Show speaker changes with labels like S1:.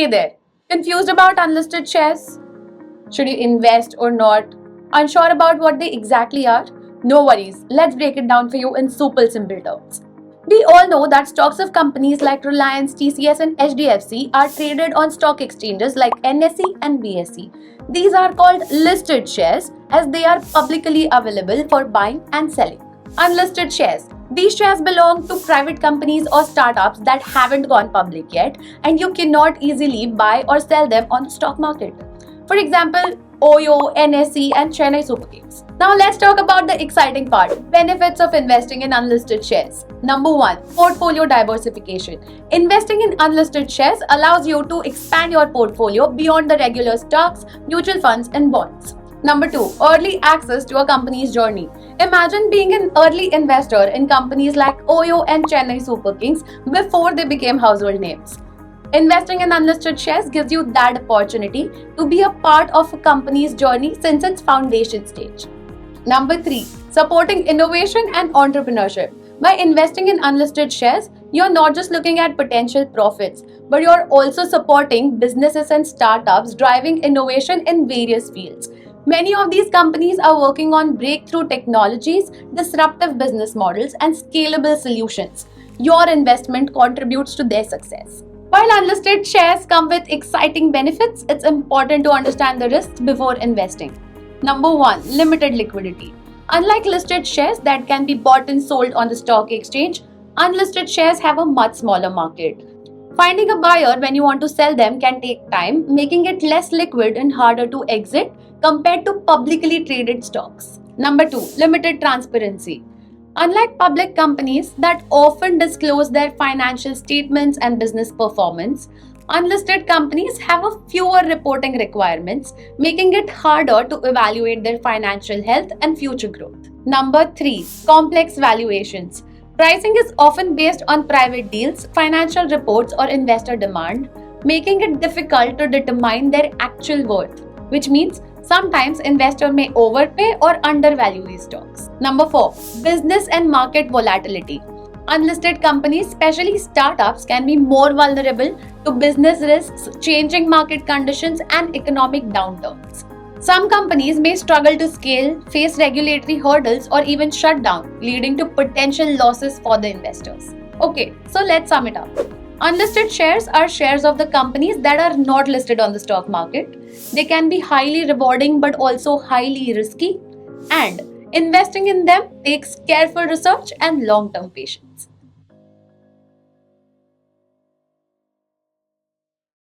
S1: Hey there, confused about unlisted shares? Should you invest or not? Unsure about what they exactly are? No worries, let's break it down for you in super simple terms. We all know that stocks of companies like Reliance, TCS, and HDFC are traded on stock exchanges like NSE and BSE. These are called listed shares as they are publicly available for buying and selling. Unlisted shares. These shares belong to private companies or startups that haven't gone public yet, and you cannot easily buy or sell them on the stock market. For example, OYO, NSE, and Chennai Super Kings. Now let's talk about the exciting part, benefits of investing in unlisted shares. Number 1, portfolio diversification. Investing in unlisted shares allows you to expand your portfolio beyond the regular stocks, mutual funds, and bonds. Number 2, early access to a company's journey. Imagine being an early investor in companies like OYO and Chennai Super Kings before they became household names. Investing in unlisted shares gives you that opportunity to be a part of a company's journey since its foundation stage. Number 3, supporting innovation and entrepreneurship. By investing in unlisted shares, you're not just looking at potential profits, but you're also supporting businesses and startups driving innovation in various fields. Many of these companies are working on breakthrough technologies, disruptive business models, and scalable solutions. Your investment contributes to their success. While unlisted shares come with exciting benefits, it's important to understand the risks before investing. Number 1, limited liquidity. Unlike listed shares that can be bought and sold on the stock exchange, unlisted shares have a much smaller market. Finding a buyer when you want to sell them can take time, making it less liquid and harder to exit compared to publicly traded stocks. Number 2, limited transparency. Unlike public companies that often disclose their financial statements and business performance, unlisted companies have a fewer reporting requirements, making it harder to evaluate their financial health and future growth. Number 3, complex valuations. Pricing is often based on private deals, financial reports, or investor demand, making it difficult to determine their actual worth, which means sometimes investors may overpay or undervalue these stocks. Number 4, business and market volatility. Unlisted companies, especially startups, can be more vulnerable to business risks, changing market conditions, and economic downturns. Some companies may struggle to scale, face regulatory hurdles, or even shut down, leading to potential losses for the investors. Okay, so let's sum it up. Unlisted shares are shares of the companies that are not listed on the stock market. They can be highly rewarding but also highly risky, and investing in them takes careful research and long-term patience.